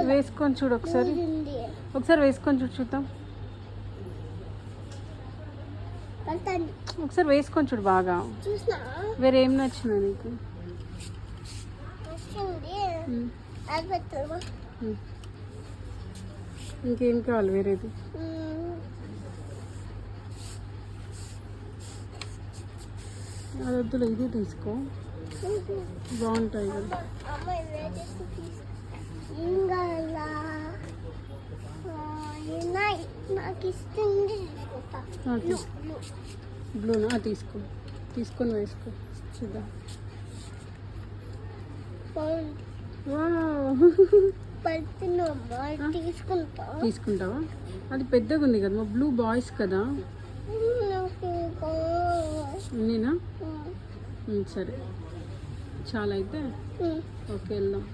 వేసుకొని చూడు ఒకసారి. ఒకసారి వేసుకొని చూద్దాం. ఒకసారి వేసుకొని చూడు బాగా. వేరే ఏం నచ్చిందా నీకు? ఇంకేం కావాలి వేరేది? అది వద్దులే, ఇది తీసుకో, బాగుంటాయి కదా. బ్లూనా? తీసుకో, తీసుకొని వేసుకో చూద్దాం. తీసుకుంటావా? అది పెద్దగా ఉంది కదా, బ్లూ బాయ్స్ కదా. నేనా? సరే చాలా అయితే ఓకే, వెళ్దాం.